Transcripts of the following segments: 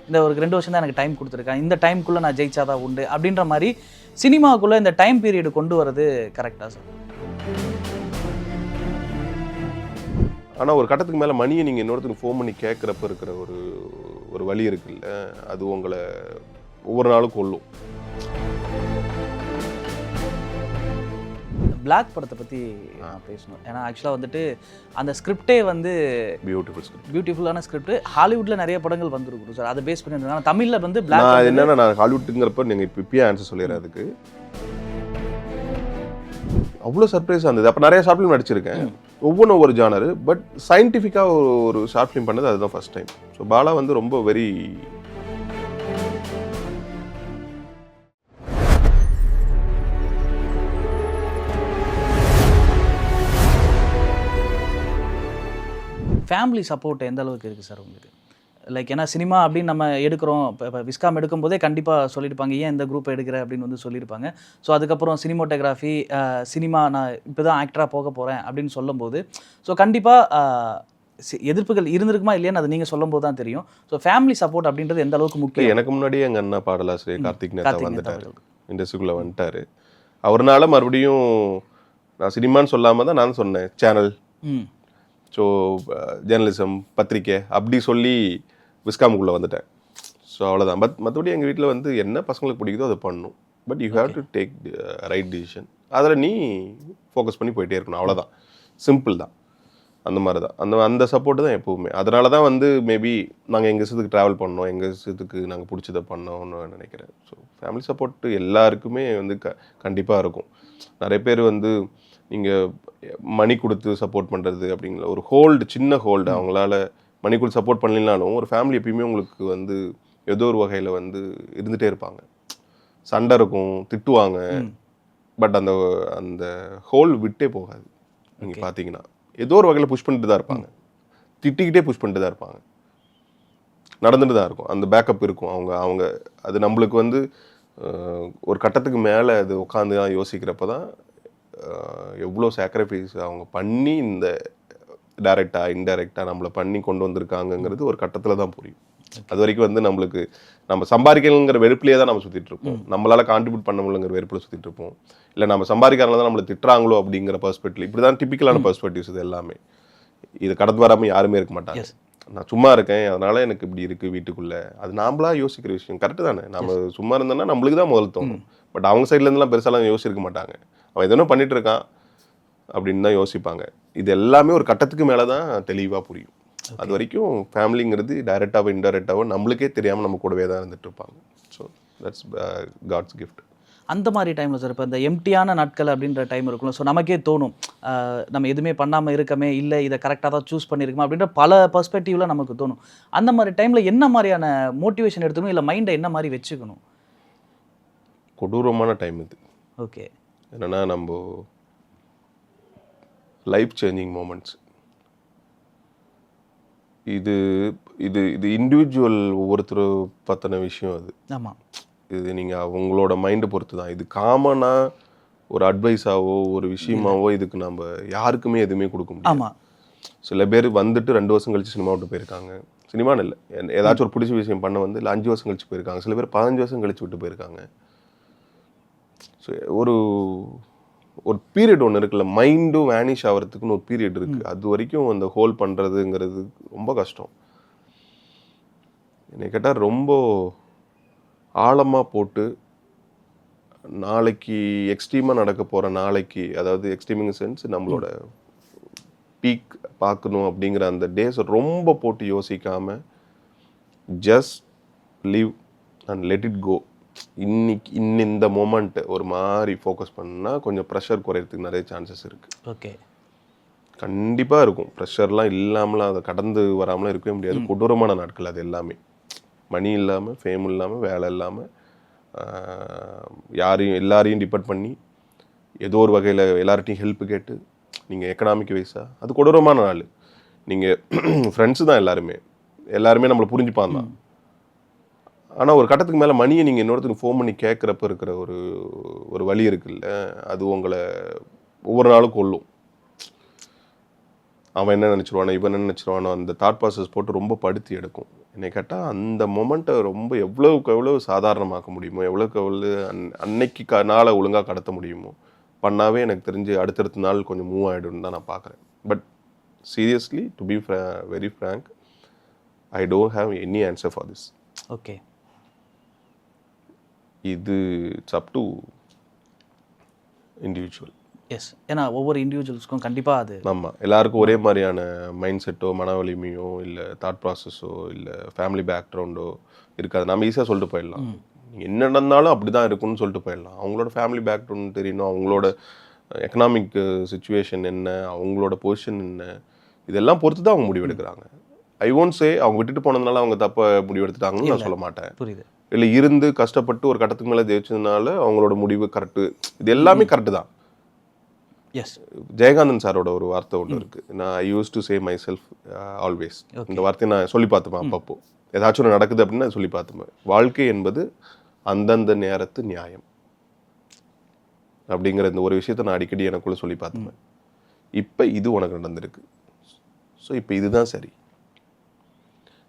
இந்த ஒரு 2 வருஷம் தான் எனக்கு டைம் கொடுத்துருக்காங்க, இந்த டைம்குள்ளே நான் ஜெயிச்சாதான் உண்டு அப்படின்ற மாதிரி சினிமாவுக்குள்ளே இந்த டைம் பீரியடு கொண்டு வரது கரெக்டாக சார்? ஆனால் ஒரு கட்டத்துக்கு மேலே மணியை நீங்கள் இன்னொருத்தருக்கு ஃபோன் பண்ணி கேட்குறப்ப இருக்கிற ஒரு வழி இருக்குல்ல, அது உங்களை ஒவ்வொரு நாளும் கொல்லும். பிளாக் படத்தை பற்றி நான் பேசணும். ஏன்னா ஆக்சுவலாக வந்துட்டு அந்த ஸ்கிரிப்டே வந்து பியூட்டிஃபுல்லான ஸ்கிரிப்ட். ஹாலிவுட்டில் நிறைய படங்கள் வந்துருக்கும் சார், அதை பேஸ் பண்ணி. ஆனால் தமிழில் வந்து பிளாக் என்னென்னா, நான் ஹாலிவுட்டுங்கிறப்ப நீங்கள் இப்பயே ஆன்சர் சொல்லிடுறேன். அதுக்கு அவ்வளோ சர்ப்ரைஸாக இருந்தது. அப்போ நிறைய ஷார்ட் ஃபிலிம் நடிச்சிருக்கேன், ஒவ்வொன்றும் ஒவ்வொரு ஜானரு. பட் சயின்டிஃபிக்காக ஒரு ஷார்ட் ஃபிலிம் பண்ணது அதுதான் ஃபர்ஸ்ட் டைம். ஸோ பாலா வந்து ரொம்ப வெரி ஃபேமிலி சப்போர்ட் எந்த அளவுக்கு இருக்குது சார் உங்களுக்கு? லைக் ஏன்னா சினிமா அப்படின்னு நம்ம எடுக்கிறோம், இப்போ விஸ்காம் எடுக்கும்போதே கண்டிப்பாக சொல்லியிருப்பாங்க ஏன் இந்த குரூப் எடுக்கிற அப்படின்னு வந்து சொல்லியிருப்பாங்க. ஸோ அதுக்கப்புறம் சினிமோட்டோகிராஃபி, சினிமா நான் இப்போ தான் ஆக்டராக போக போகிறேன் அப்படின்னு சொல்லும்போது ஸோ கண்டிப்பாக எதிர்ப்புகள் இருந்திருக்குமா இல்லையான்னு அது நீங்கள் சொல்லும் போது தான் தெரியும். ஸோ ஃபேமிலி சப்போர்ட் அப்படின்றது எந்த அளவுக்கு முக்கியம்? எனக்கு முன்னாடியே எங்கள் அண்ணா பாடலாசிரியர் கார்த்திக் நேதா வந்துட்டார், இண்டஸ்ட்ரிக்குள்ளே வந்துட்டார். அவர்னால மறுபடியும் நான் சினிமான்னு சொல்லாமல் தான் நான் சொன்னேன் சேனல், ஸோ ஜேர்னலிசம், பத்திரிக்கை அப்படி சொல்லி விஸ்காமுக்குள்ளே வந்துட்டேன். ஸோ அவ்வளோதான். மற்றபடி எங்கள் வீட்டில் வந்து என்ன பசங்களுக்கு பிடிக்குதோ அதை பண்ணணும். But you have to take right decision. அதில் நீ ஃபோக்கஸ் பண்ணி போயிட்டே இருக்கணும், அவ்வளோதான். சிம்பிள் தான். அந்த மாதிரி தான் அந்த சப்போர்ட்டு தான் எப்போவுமே. அதனால தான் வந்து மேபி நாங்கள் எங்கள் விஷயத்துக்கு ட்ராவல் பண்ணோம், எங்கள் விஷயத்துக்கு நாங்கள் பிடிச்சதை பண்ணோம்னு நினைக்கிறேன். ஸோ ஃபேமிலி சப்போர்ட்டு எல்லாருக்குமே வந்து கண்டிப்பாக இருக்கும். நிறைய பேர் வந்து நீங்கள் மணி கொடுத்து சப்போர்ட் பண்ணுறது அப்படிங்கிற ஒரு ஹோல்டு, சின்ன ஹோல்டு, அவங்களால மணி கொடுத்து சப்போர்ட் பண்ணலனாலும் ஒரு ஃபேமிலி எப்பயுமே உங்களுக்கு வந்து ஏதோ ஒரு வகையில் வந்து இருந்துகிட்டே இருப்பாங்க. சண்டை இருக்கும், திட்டுவாங்க, பட் அந்த அந்த ஹோல் விட்டே போகாது. நீங்கள் பார்த்தீங்கன்னா ஏதோ ஒரு வகையில் புஷ் பண்ணிட்டு தான் இருப்பாங்க, திட்டிக்கிட்டே புஷ் பண்ணிட்டு தான் இருப்பாங்க, நடந்துட்டு தான் இருக்கும். அந்த பேக்கப் இருக்கும். அவங்க அது நம்மளுக்கு வந்து ஒரு கட்டத்துக்கு மேலே அது உட்காந்து தான் யோசிக்கிறப்ப தான் எவ்வளோ சாக்ரிஃபைஸ் அவங்க பண்ணி இந்த டைரெக்டாக இன்டைரக்டாக நம்மளை பண்ணி கொண்டு வந்திருக்காங்கங்கிறது ஒரு கட்டத்தில் தான் புரியும். அது வரைக்கும் வந்து நம்மளுக்கு நம்ம சம்பாதிக்கணுங்கிற வெறுப்புலேயே தான் நம்ம சுற்றிட்டு இருப்போம், நம்மளால் கான்ட்ரிபியூட் பண்ண முடியலங்கிற வெறுப்பில் சுற்றிட்டு இருப்போம். இல்லை நம்ம சம்பாதிக்கிறனால தான் நம்மளை திட்டுறாங்களோ அப்படிங்கிற பெர்ஸ்பெக்டிவ். இப்படி தான் டிப்பிக்கலான பெர்ஸ்பெக்டிவ்ஸ் இது எல்லாமே. இது கடந்து வராமல் யாருமே இருக்க மாட்டாங்க. நான் சும்மா இருக்கேன் அதனால் எனக்கு இப்படி இருக்குது வீட்டுக்குள்ளே, அது நாமளாக யோசிக்கிற விஷயம். கரெக்டு தானே? நம்ம சும்மா இருந்தோம்னா நம்மளுக்கு தான் முதல்ல தோணும். பட் அவங்க சைட்லேருந்துலாம் பெருசாலாம் யோசிச்சிருக்க மாட்டாங்க. அவன் எதனோ பண்ணிட்டு இருக்கான் அப்படின்னு தான் யோசிப்பாங்க. இது எல்லாமே ஒரு கட்டத்துக்கு மேலே தான் தெளிவாக புரியும். அது வரைக்கும் ஃபேமிலிங்கிறது டைரெக்டாகவோ இன்டைரக்டாகவோ நம்மளுக்கே தெரியாமல் நம்ம கூடவே தான் இருந்துட்டு இருப்பாங்க. So that's God's gift. அந்த மாதிரி டைமில் சார் இப்போ இந்த எம்டியான நாட்கள் அப்படின்ற டைம் இருக்கும்ல, ஸோ நமக்கே தோணும் நம்ம எதுவுமே பண்ணாமல் இருக்கமே, இல்லை இதை கரெக்டாக தான் சூஸ் பண்ணியிருக்கோம் அப்படின்ற பல பெர்ஸ்பெக்டிவில் நமக்கு தோணும். அந்த மாதிரி டைமில் என்ன மாதிரியான மோட்டிவேஷன் எடுத்துக்கணும், இல்லை மைண்டை என்ன மாதிரி வச்சுக்கணும்? கொடூரமான டைம் இது. ஓகே. என்னென்னா நம்ம லைஃப் சேஞ்சிங் மூமெண்ட்ஸ். இது இது இது இண்டிவிஜுவல் ஒவ்வொருத்தர் பற்றின விஷயம் அது. ஆமாம். இது நீங்கள் அவங்களோட மைண்டை பொறுத்து தான். இது காமனாக ஒரு அட்வைஸாவோ ஒரு விஷயமாவோ இதுக்கு நம்ம யாருக்குமே எதுவுமே கொடுக்க முடியும். ஆமாம். சில பேர் வந்துட்டு 2 வருஷம் கழிச்சு சினிமா விட்டு போயிருக்காங்க. சினிமான்னு இல்லை, ஏதாச்சும் ஒரு பிடிச்ச விஷயம் பண்ண வந்து இல்லை 5 வருஷம் கழிச்சு போயிருக்காங்க. சில பேர் 15 வருஷம் கழிச்சு விட்டு போயிருக்காங்க. ஸோ ஒரு பீரியட் ஒன்று இருக்குல்ல, மைண்டும் வேனிஷ் ஆகிறதுக்குன்னு ஒரு பீரியட் இருக்குது. அது வரைக்கும் அந்த ஹோல்ட் பண்ணுறதுங்கிறது ரொம்ப கஷ்டம். என்னை கேட்டால் ரொம்ப ஆழமாக போட்டு நாளைக்கு எக்ஸ்ட்ரீமாக நடக்க போகிற நாளைக்கு, அதாவது எக்ஸ்ட்ரீமிங் சென்ஸ் நம்மளோட பீக் பார்க்கணும் அப்படிங்கிற அந்த டேஸை ரொம்ப போட்டு யோசிக்காமல் just live and let it go. இன்னைக்கு இந்த மொமெண்ட் ஒரு மாதிரி ஃபோக்கஸ் பண்ணால் கொஞ்சம் ப்ரெஷர் குறையிறதுக்கு நிறைய சான்சஸ் இருக்குது. ஓகே. கண்டிப்பாக இருக்கும். ப்ரெஷர்லாம் இல்லாமலாம் அதை கடந்து வராமலாம் இருக்கவே முடியாது. கொடூரமான நாட்கள் அது எல்லாமே. மணி இல்லாமல், ஃபேம் இல்லாமல், வேலை இல்லாமல், எல்லாரையும் டிபெண்ட் பண்ணி ஏதோ ஒரு வகையில் எல்லார்ட்டையும் ஹெல்ப் கேட்டு நீங்கள் எக்கனாமிக் வைஸாக அது கொடூரமான நாள். நீங்கள் ஃப்ரெண்ட்ஸு தான் எல்லாருமே நம்மளை புரிஞ்சுப்பான் தான். ஆனால் ஒரு கட்டத்துக்கு மேலே மணியை நீங்கள் இன்னொருத்தருக்கு ஃபோன் பண்ணி கேட்குறப்ப இருக்கிற ஒரு வழி இருக்குல்ல, அது உங்களை ஒவ்வொரு நாளும் கொல்லும். அவன் என்ன நினச்சிருவானோ இவன் என்ன நினச்சிருவானோ அந்த தாட் ப்ராசஸ் போட்டு ரொம்ப படுத்தி எடுக்கும். என்னை கேட்டால் அந்த மொமெண்ட்டை ரொம்ப எவ்வளோக்கு எவ்வளோ சாதாரணமாக்க முடியுமோ, எவ்வளோக்கு எவ்வளோ அன்னைக்கு நாளை ஒழுங்காக கடத்த முடியுமோ பண்ணாவே எனக்கு தெரிஞ்சு அடுத்தடுத்த நாள் கொஞ்சம் மூவ் ஆகிடும்னு தான் நான் பார்க்குறேன். But seriously to be very frank, I don't have any answer for this. Okay, இது it's up to individual. Yes, ஏன்னா ஒவ்வொரு இண்டிவிஜுவல்ஸ்க்கும் கண்டிப்பாக அது ஆமாம், எல்லாருக்கும் ஒரே மாதிரியான மைண்ட் செட்டோ மன வலிமையோ இல்லை தாட் ப்ராசஸோ இல்லை ஃபேமிலி பேக்ரவுண்டோ இருக்காது. நம்ம ஈஸியாக சொல்லிட்டு போயிடலாம், என்ன நடந்தாலும் அப்படி தான் இருக்குன்னு சொல்லிட்டு போயிடலாம். அவங்களோட ஃபேமிலி பேக்ரவுண்ட் தெரியணும், அவங்களோட எக்கனாமிக் சுச்சுவேஷன் என்ன, அவங்களோட பொசிஷன் என்ன, இதெல்லாம் பொறுத்து தான் அவங்க முடிவெடுக்கிறாங்க. ஐ ஒன்ட் சே அவங்க விட்டுட்டு போனதுனால அவங்க தப்ப முடிவெடுத்துட்டாங்கன்னு நான் சொல்ல மாட்டேன். புரியுது. இல்லை இருந்து கஷ்டப்பட்டு ஒரு கட்டத்துக்கு மேலே ஜெயிச்சதுனால அவங்களோட முடிவு கரெக்டு, இது எல்லாமே கரெக்டு தான். எஸ், ஜெயகாந்தன் சாரோட ஒரு வார்த்தை ஒன்று இருக்குது, நான் I use to say myself always. இந்த வார்த்தையை நான் சொல்லி பார்த்துப்பேன் அப்பப்போ, ஏதாச்சும் ஒன்று நடக்குது அப்படின்னு சொல்லி பார்த்துப்பேன். வாழ்க்கை என்பது அந்தந்த நேரத்து நியாயம் அப்படிங்கிற இந்த ஒரு விஷயத்த நான் அடிக்கடி எனக்குள்ள சொல்லி பார்த்துப்பேன். இப்போ இது உனக்கு நடந்திருக்கு, ஸோ இப்போ இதுதான் சரி,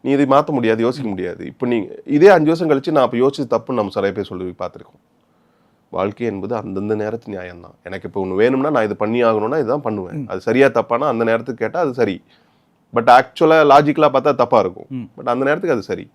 நீ இதை மாற்ற முடியாது, யோசிக்க முடியாது. இப்போ நீ இதே 5 வருஷம் கழிச்சு நான் அப்போ யோசிச்சு தப்புன்னு நம்ம நிறைய பேர் சொல்லி பார்த்துருக்கோம். வாழ்க்கை என்பது அந்தந்த நேரத்து நியாயம் தான். எனக்கு இப்போ ஒன்று வேணும்னா நான் இது பண்ணி ஆகணும்னா இதுதான் பண்ணுவேன். அது சரியா தப்பானா அந்த நேரத்துக்கு கேட்டால் அது சரி, பட் ஆக்சுவலாக லாஜிக்கலாக பார்த்தா தப்பாக இருக்கும். பட் அந்த நேரத்துக்கு அது சரி,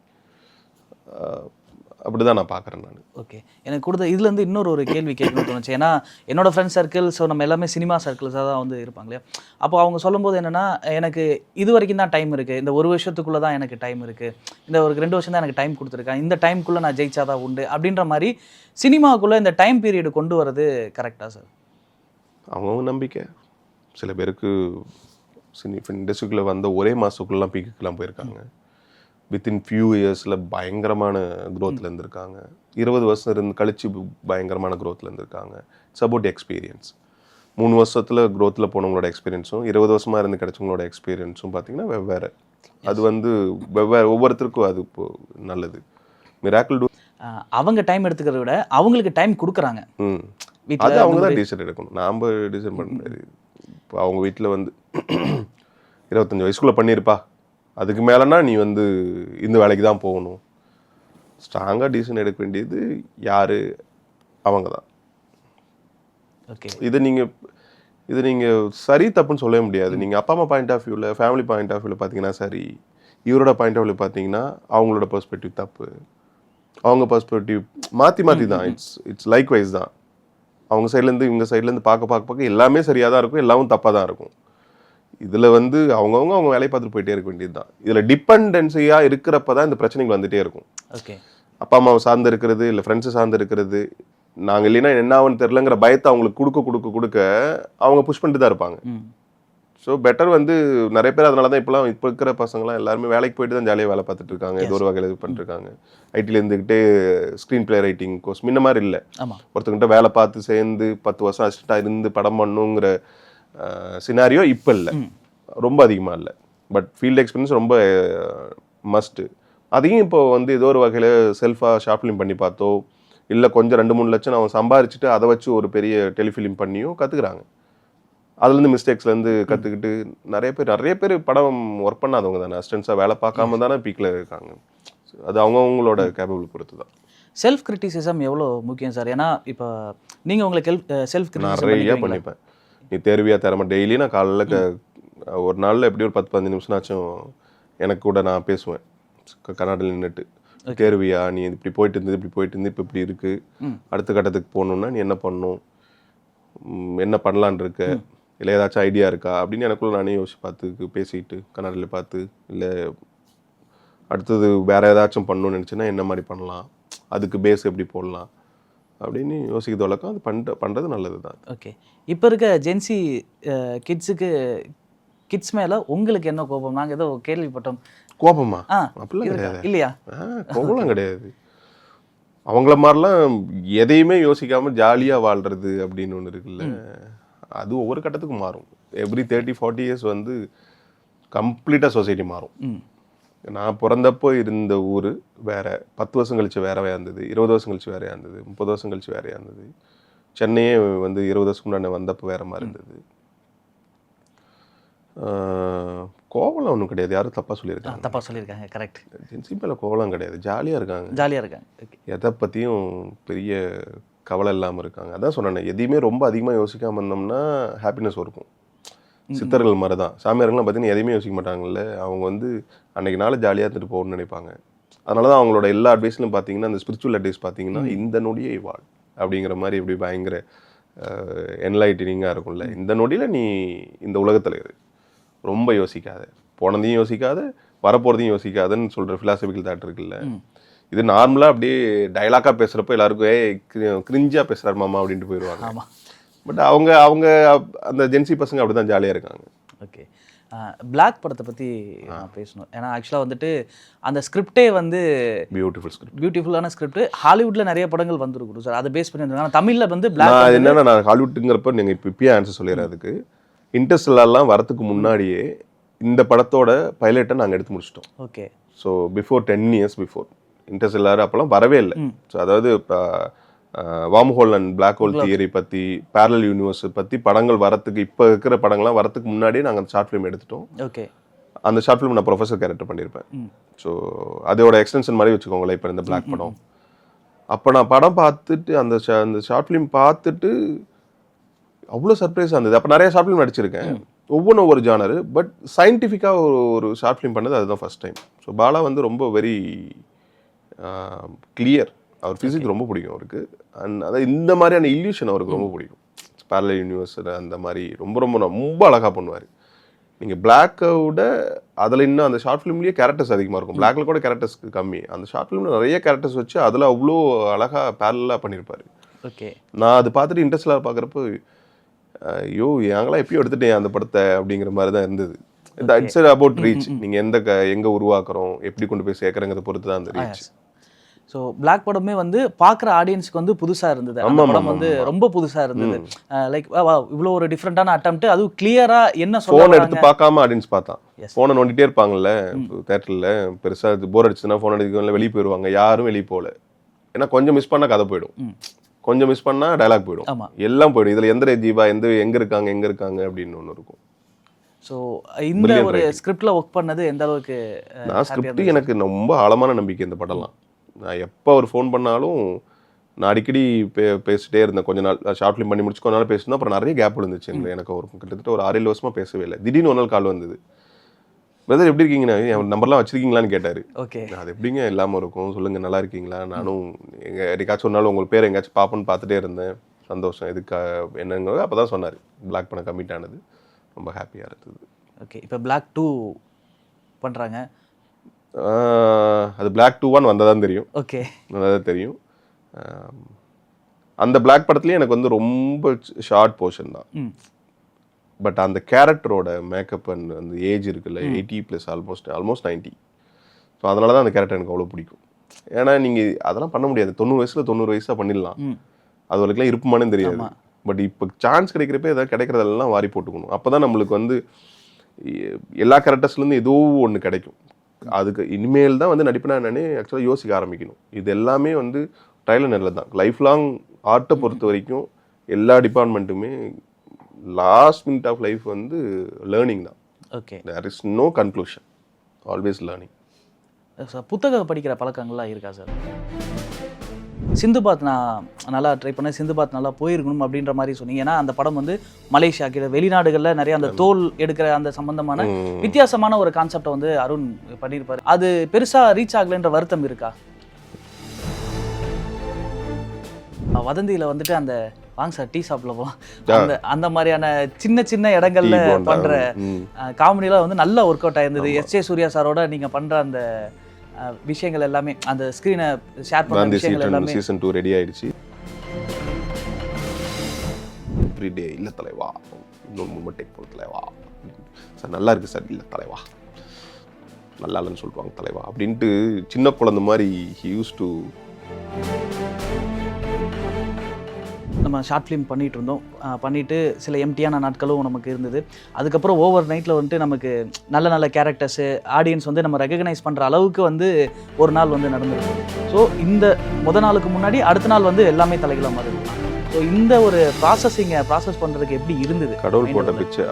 அப்படிதான் நான் பார்க்குறேன் நான். ஓகே, எனக்கு கொடுத்த இதுலேருந்து இன்னொரு கேள்வி கேட்கணும்னு தோணுச்சு. ஏன்னா என்னோட ஃப்ரெண்ட்ஸ் சர்க்கிள், ஸோ நம்ம எல்லாமே சினிமா சர்க்கிள்ஸாக தான் வந்து இருப்பாங்க இல்லையா. அப்போ அவங்க சொல்லும்போது என்னென்னா, எனக்கு இது வரைக்கும் தான் டைம் இருக்குது, இந்த 1 வருஷத்துக்குள்ளே தான் எனக்கு டைம் இருக்குது, இந்த ஒரு 2 வருஷம் தான் எனக்கு டைம் கொடுத்துருக்கேன், இந்த டைமுக்குள்ளே நான் ஜெயிச்சாதான் உண்டு அப்படின்ற மாதிரி சினிமாவுக்குள்ளே இந்த டைம் பீரியடு கொண்டு வரது கரெக்டாக சார்? அவங்கவுங்க நம்பிக்கை. சில பேருக்கு இண்டஸ்ட்ரிக்குள்ளே வந்த ஒரே மாதத்துக்குள்ளலாம் பீக்குக்கெலாம் போயிருக்காங்க. வித்தின் ஃபியூ இயர்ஸில் பயங்கரமான க்ரோத்தில் இருந்திருக்காங்க. 20 வருஷம் கழிச்சு பயங்கரமான க்ரோத்தில் இருந்திருக்காங்க. It's about experience. 3 வருஷத்தில் க்ரோத்தில் போனவங்களோட எக்ஸ்பீரியன்ஸும் 20 வருஷமாக இருந்து கிடைச்சவங்களோட எக்ஸ்பீரியன்ஸும் பார்த்தீங்கன்னா வெவ்வேறு. அது வந்து வெவ்வேறு, ஒவ்வொருத்தருக்கும் அது இப்போ நல்லது. மிராக்கிள் டூ அவங்க டைம் எடுத்துக்கிறத விட அவங்களுக்கு டைம் கொடுக்குறாங்க. அது அவங்க தான் டிசிஷன் எடுக்கணும், நாம் டிசிஷன் பண்ண முடியாது. இப்போ அவங்க வீட்டில் வந்து 25 வயசுக்குள்ளே பண்ணியிருப்பா, அதுக்கு மேலேனா நீ வந்து இந்த வேலைக்கு தான் போகணும், ஸ்ட்ராங்காக டிசிஷன் எடுக்க வேண்டியது யார்? அவங்க தான். ஓகே, இது நீங்கள் சரி தப்புன்னு சொல்லவே முடியாது. நீங்கள் அப்பா அம்மா பாயிண்ட் ஆஃப் வியூவில், ஃபேமிலி பாயிண்ட் ஆஃப் வியூவில் பார்த்தீங்கன்னா சரி, இவரோட பாயிண்ட் ஆஃப் வியூவில் பார்த்தீங்கன்னா அவங்களோட பெர்ஸ்பெக்டிவ் தப்பு, அவங்க பெர்ஸ்பெக்டிவ் மாற்றி தான். இட்ஸ் லைக் வைஸ் தான். அவங்க சைட்லேருந்து இவங்க சைட்லேருந்து பார்க்க எல்லாமே சரியாக தான் இருக்கும், எல்லாமும் தப்பாக தான் இருக்கும். இதில் வந்து அவங்க வேலையை பார்த்துட்டு போயிட்டே இருக்க வேண்டியது தான். இதில் டிபெண்டன்சியாக இருக்கிறப்ப தான் இந்த பிரச்சனைகள் வந்துகிட்டே இருக்கும். ஓகே, அப்பா அம்மாவை சார்ந்து இருக்கிறது, இல்லை ஃப்ரெண்ட்ஸை சார்ந்து இருக்கிறது, நாங்கள் இல்லைன்னா என்ன ஆகுன்னு தெரிலங்கிற பயத்தை அவங்களுக்கு கொடுக்க அவங்க புஷ் பண்ணிட்டு தான் இருப்பாங்க. ஸோ பெட்டர் வந்து நிறைய பேர் அதனால தான் இப்போ இருக்கிற பசங்களாம் எல்லாருமே வேலைக்கு போயிட்டு தான் ஜாலியாக வேலை பார்த்துட்டு இருக்காங்க, ஏதோ ஒரு வகையில் இது பண்ணிருக்காங்க. ஐடியில் இருந்துக்கிட்டே ஸ்க்ரீன் பிளே ரைட்டிங் கோர்ஸ் முன்ன மாதிரி இல்லை. ஒருத்தங்கிட்ட வேலை பார்த்து சேர்ந்து 10 வருஷம் அசிஸ்டண்டாக இருந்து படம் பண்ணுங்கிற சினாரியோ இப்போ இல்லை, ரொம்ப அதிகமாக இல்லை. பட் ஃபீல்டு எக்ஸ்பீரியன்ஸ் ரொம்ப மஸ்ட்டு. அதையும் இப்போ வந்து ஏதோ ஒரு வகையில் செல்ஃபாக ஷார்ட் ஃபிலிம் பண்ணி பார்த்தோ, இல்லை கொஞ்சம் 2-3 லட்சம் அவன் சம்பாரிச்சுட்டு அதை வச்சு ஒரு பெரிய டெலிஃபிலிம் பண்ணியும் கற்றுக்குறாங்க. அதுலேருந்து மிஸ்டேக்ஸ்லேருந்து கற்றுக்கிட்டு நிறைய பேர் படம் ஒர்க் பண்ணாதவங்க தானே, அசிஸ்டன்ஸாக வேலை பார்க்காம தானே பீக்கில் இருக்காங்க. அது அவங்கவுங்களோட கேப்பபிள் பொறுத்து தான். செல்ஃப் கிரிட்டிசிசம் எவ்வளோ முக்கியம் சார்? ஏன்னா இப்போ நீங்கள் உங்களுக்கு செல்ஃப் கிரிட்டிசிசம் நிறைய பண்ணிப்பேன். நீ தேர்வியாக தரமா டெய்லி நான் காலையில் ஒரு நாளில் எப்படி ஒரு 10-15 நிமிஷம்னாச்சும் எனக்கு கூட நான் பேசுவேன் கர்நாடகில் நின்றுட்டு. தேர்வியா, நீ இப்படி போயிட்டு இருந்தது இப்போ இப்படி இருக்குது, அடுத்த கட்டத்துக்கு போகணுன்னா நீ என்ன பண்ணணும், என்ன பண்ணலான் இருக்க, இல்லை ஏதாச்சும் ஐடியா இருக்கா அப்படின்னு எனக்குள்ள நானே யோசிச்சு பேசிட்டு கர்நாடகில் பார்த்து, இல்லை அடுத்தது வேறு ஏதாச்சும் பண்ணணும்னு நினச்சேன்னா என்ன மாதிரி பண்ணலாம், அதுக்கு பேஸ் எப்படி போடலாம் அப்படின்னு யோசிக்கிறது வழக்கம். அது பண்ணுறது நல்லது தான். ஓகே, இப்போ இருக்க ஜென்சி கிட்ஸ் மேலே உங்களுக்கு என்ன கோபம்? நாங்கள் ஏதோ கேள்விப்பட்டோம். கோபமா? அப்படிலாம் கிடையாது. இல்லையா? கோபம்லாம் கிடையாது. அவங்கள மாதிரிலாம் எதையுமே யோசிக்காமல் ஜாலியாக வாழ்கிறது அப்படின்னு ஒன்று இருக்குல்ல, அது ஒவ்வொரு கட்டத்துக்கும் மாறும். எவ்ரி 30-40 இயர்ஸ் வந்து கம்ப்ளீட்டாக சொசைட்டி மாறும். நான் பிறந்தப்போ இருந்த ஊர் வேற, 10 வருஷம் கழிச்சு வேறவே இருந்தது, 20 வருஷம் கழிச்சு வேறையாக இருந்தது, 30 வருஷம் கழிச்சு வேறையாக இருந்தது. சென்னையே வந்து 20 வருஷம் முன்னாடி வந்தப்போ வேற மாதிரி இருந்தது. கோவலாம் ஒன்றும் கிடையாது, யாரும் தப்பாக சொல்லியிருக்காங்க. தப்பாக சொல்லியிருக்காங்க, கரெக்ட். ஜென்சி மேலே கோவலாம் கிடையாது, ஜாலியாக இருக்காங்க. ஜாலியாக இருக்காங்க. ஓகே. எதை பற்றியும் பெரிய கவலை இல்லாமல் இருக்காங்க. அதான் சொன்னேன், எதையுமே ரொம்ப அதிகமாக யோசிக்காமல் இருந்தோம்னா ஹாப்பினஸ் இருக்கும். சித்தர்கள் மாதிரி தான். சாமியார்கள்லாம் பார்த்தீங்கன்னா எதையுமே யோசிக்க மாட்டாங்கல்ல. அவங்க வந்து அன்றைக்கி நாள் ஜாலியாக இருந்துட்டு போகணும்னு நினைப்பாங்க. அதனால தான் அவங்களோட எல்லா அட்வைஸ்லையும் பார்த்தீங்கன்னா, அந்த ஸ்பிரிச்சுவல் அட்வைஸ் பார்த்தீங்கன்னா, இந்த நொடியை வாழ் அப்படிங்கிற மாதிரி இப்படி பயங்கர என்லைட்டனிங்காக இருக்கும்ல. இந்த நொடியில் நீ இந்த உலகத்தில் இரு, ரொம்ப யோசிக்காத, போனதையும் யோசிக்காத, வரப்போகிறதையும் யோசிக்காதன்னு சொல்கிற ஃபிலாசபிக்கல் தாட் இருக்குல்ல. இது நார்மலாக அப்படியே டைலாக்காக பேசுகிறப்போ எல்லாருக்கும் கிரிஞ்சாக பேசுகிறார் மாமா அப்படின்ட்டு போயிடுவாங்க. ஆமாம். பட் அவங்க அவங்க அந்த ஜென்சி பசங்க அப்படி தான் ஜாலியாக இருக்காங்க. ஓகே. பிளாக் படத்தை பற்றி நான் பேசணும். ஏன்னா ஆக்சுவலாக வந்துட்டு அந்த ஸ்கிரிப்டே வந்து பியூட்டிஃபுல்லான ஸ்கிரிப்ட். ஹாலிவுட்டில் நிறைய படங்கள் வந்துருக்கும் சார், அதை பேஸ் பண்ணி வந்துருக்காங்க. ஆனால் தமிழில் வந்து பிளாக் என்னென்னா, நான் ஹாலிவுட்டுங்கிறப்ப நீங்கள் இப்பயே ஆன்சர் சொல்லிடுறேன். அதுக்கு இன்டர்ஸ்டெல்லார்லாம் வரத்துக்கு முன்னாடியே இந்த படத்தோட பைலட்டை நாங்கள் எடுத்து முடிச்சிட்டோம். Okay. So before 10 years before Interstellar அப்போலாம் வரவே இல்லை. ஸோ அதாவது இப்போ wormhole and black hole theory பற்றி, பேரலல் யூனிவர்ஸ் பற்றி படங்கள் வரத்துக்கு, இப்போ இருக்கிற படங்கள்லாம் வரத்துக்கு முன்னாடியே நாங்கள் அந்த ஷார்ட் ஃபிலிம் எடுத்துட்டோம். ஓகே. அந்த ஷார்ட் ஃபிலிம் நான் ப்ரொஃபஸர் கேரக்டர் பண்ணியிருப்பேன். ஸோ அதோட எக்ஸ்டென்ஷன் மாதிரி வச்சுக்கோங்களேன். இப்போ இந்த பிளாக் படம் அப்போ நான் படம் பார்த்துட்டு அந்த ஷார்ட் ஃபிலிம் பார்த்துட்டு அவ்வளோ சர்ப்ரைஸாக இருந்தது. அப்போ நிறைய ஷார்ட் ஃபிலிம் நடிச்சிருக்கேன், ஒவ்வொன்றும் ஒவ்வொரு ஜானர். பட் சயின்டிஃபிக்காக ஒரு ஷார்ட் ஃபிலிம் பண்ணது அதுதான் ஃபர்ஸ்ட் டைம். ஸோ பாலா வந்து ரொம்ப வெரி கிளியர். அவர் ஃபிசிக்ஸ் ரொம்ப பிடிக்கும் அவருக்கு. அண்ட் அதாவது இந்த மாதிரியான இல்யூஷன் அவருக்கு ரொம்ப பிடிக்கும். பேரலல் யூனிவர்ஸ் அந்த மாதிரி ரொம்ப ரொம்ப ரொம்ப அழகாக பண்ணுவார். நீங்கள் பிளாக்கை விட அதில் இன்னும் அந்த ஷார்ட் ஃபிலிம்லேயே கேரக்டர்ஸ் அதிகமாக இருக்கும். பிளாக்ல கூட கேரக்டர்ஸ் கம்மி. அந்த ஷார்ட் ஃபிலிமில் நிறைய கேரக்டர்ஸ் வச்சு அதில் அவ்வளோ அழகாக பேரலாக பண்ணியிருப்பார். ஓகே. நான் அது பார்த்துட்டு இன்ட்ரெஸ்டாக பார்க்குறப்போ, ஐயோ எங்கெல்லாம் எப்பயும் எடுத்துட்டேன் அந்த படத்தை அப்படிங்கிற மாதிரி தான் இருந்தது. It's about reach. நீங்கள் எங்கே உருவாக்குறோம், எப்படி கொண்டு போய் சேர்க்குறங்கிறத பொறுத்து தான் அந்த ரீச். ஸோ பிளாக் படமே வந்து பார்க்குற ஆடியன்ஸ்க்கு வந்து புதுசாக இருந்தது. அந்த படம் வந்து ரொம்ப புதுசாக இருந்தது. லைக் இவ்வளோ ஒரு டிஃப்ரெண்டான அட்டெம்ப்ட், அதுவும் கிளியராக என்ன ஃபோன் எடுத்து பார்க்காம ஆடியன்ஸ் பார்த்தான். ஃபோனை நோண்டிட்டே இருப்பாங்கல்ல தேட்டரில். பெருசாக போர் அடிச்சுன்னா ஃபோன் அடிக்கல வெளியே போயிடுவாங்க. யாரும் வெளியே போகல. ஏன்னா கொஞ்சம் மிஸ் பண்ணால் கதை போயிடும், கொஞ்சம் மிஸ் பண்ணால் டைலாக் போயிடும், எல்லாம் போயிடும். இதில் எந்த ஜீவா எங்கே இருக்காங்க அப்படின்னு ஒன்று இருக்கும். ஸோ இந்த ஒரு ஸ்கிரிப்டில் ஒர்க் பண்ணது எந்த அளவுக்கு? நான் ஸ்கிரிப்ட் எனக்கு ரொம்ப ஆழமான நம்பிக்கை இந்த படம்லாம். நான் எப்போ அவர் ஃபோன் பண்ணாலும் நான் அடிக்கடி பேசிட்டே இருந்தேன். கொஞ்ச நாள் ஷார்ட் ஃபிலிம் பண்ணி முடிச்சு கொஞ்ச நாள் பேசினா அப்புறம் நிறைய கேப் விழுந்துச்சு எனக்கு. ஒரு கிட்டத்தட்ட ஒரு 6-7 வருஷமாக பேசவே இல்லை. திடீர்னு ஒரு நாள் கால் வந்தது, பிரதர் எப்படி இருக்கீங்கண்ணா, என் நம்பர்லாம் வச்சிருக்கீங்களான்னு கேட்டார். ஓகே. அது எப்படிங்க இல்லாமல் இருக்கும், சொல்லுங்கள் நல்லா இருக்கீங்களா, நானும் எங்கேயாச்சும் ஒரு நாள் உங்களுக்கு பேர் எங்கேயாச்சும் பார்ப்போன்னு பார்த்துட்டே இருந்தேன், சந்தோஷம் எதுக்கா என்னங்கிறது அப்போ தான் சொன்னார். பிளாக் பண்ண கமிட் ஆனது ரொம்ப ஹாப்பியாக இருந்தது. ஓகே. இப்போ பிளாக் 2 பண்ணுறாங்க. அது பிளாக் 2 வந்ததான் தெரியும். ஓகே, வந்ததான் தெரியும். அந்த பிளாக் படத்துலேயே எனக்கு வந்து ரொம்ப ஷார்ட் போர்ஷன் தான். பட் அந்த கேரக்டரோட மேக்கப் அண்ட் அந்த ஏஜ் இருக்குல்ல, 80+ ஆல்மோஸ்ட் 90. ஸோ அதனால தான் அந்த கேரக்டர் எனக்கு அவ்வளோ பிடிக்கும். ஏன்னா நீங்கள் அதெல்லாம் பண்ண முடியாது. 90 வயசாக பண்ணிடலாம், அது வரைக்கும் இருப்புமானு தெரியாது. பட் இப்போ சான்ஸ் கிடைக்கிறப்ப ஏதாவது கிடைக்கிறதெல்லாம் வாரி போட்டுக்கணும். அப்போ தான் நம்மளுக்கு வந்து எல்லா கேரக்டர்ஸ்லேருந்து ஏதோ ஒன்று கிடைக்கும். அதுக்கு இனிமேல் தான் வந்து நடிப்புனா என்னன்னு ஆக்சுவலாக யோசிக்க ஆரம்பிக்கணும். இது எல்லாமே வந்து ட்ரையல் அண்ட் எரர் தான். லைஃப் லாங் ஆர்ட்டை பொறுத்த வரைக்கும் எல்லா டிபார்ட்மெண்ட்டுமே லாஸ்ட் மினிட் ஆஃப் லைஃப் வந்து லேர்னிங் தான். Okay. There is no conclusion, always learning. Sir புத்தகம் படிக்கிற பழக்கங்கள்லாம் இருக்கா சார்? சிந்துபாத் நான் நல்லா ட்ரை பண்ணேன், சிந்துபாத் நல்லா போயிருக்கணும் அப்படின்ற மாதிரி சொன்னீங்க. ஏன்னா அந்த படம் வந்து மலேசியா வெளிநாடுகளில் நிறைய அந்த தோல் எடுக்கிற அந்த சம்பந்தமான வித்தியாசமான ஒரு கான்செப்டை வந்து அருண் பண்ணியிருப்பாரு. அது பெருசாக ரீச் ஆகலைன்ற வருத்தம் இருக்கா? வதந்தியில் வந்துட்டு அந்த வாங்க சார் டீ சாப்பிட போகலாம், அந்த மாதிரியான சின்ன சின்ன இடங்கள்ல பண்ணுற காமெடியெலாம் வந்து நல்லா ஒர்க் அவுட் ஆயிருந்தது. எஸ்.ஏ. சூர்யா சாரோட நீங்கள் பண்ணுற அந்த விஷயங்கள் எல்லாமே, அந்த ஸ்கிரீனை ஷேர் பண்ண விஷயங்கள் எல்லாமே. சீசன் 2 ரெடி ஆயிடுச்சு. எவ்ரிடே இல்லை தலைவா, இன்னொரு மூமெண்ட் டேக் போகிற தலைவா சார், நல்லா இருக்குது சார், இல்லை தலைவா நல்லா இல்லைன்னு சொல்லுவாங்க தலைவா அப்படின்ட்டு சின்ன குழந்தை மாதிரி ஹி யூஸ் டு. நம்ம ஷார்ட் ஃபிலிம் பண்ணிகிட்டு இருந்தோம், பண்ணிவிட்டு சில எம்டியான நாட்களும் நமக்கு இருந்தது. அதுக்கப்புறம் ஓவர் நைட்டில் வந்துட்டு நமக்கு நல்ல நல்ல கேரக்டர்ஸு ஆடியன்ஸ் வந்து நம்ம ரெகக்னைஸ் பண்ணுற அளவுக்கு வந்து ஒரு நாள் வந்து நடந்துருக்கும். ஸோ இந்த நாளுக்கு முன்னாடி அடுத்த நாள் வந்து எல்லாமே தலைகளாக மாறிடும். ஸோ இந்த ஒரு ப்ராசஸ் பண்ணுறதுக்கு எப்படி இருந்தது? கடவுள் போட்ட பிச்சை.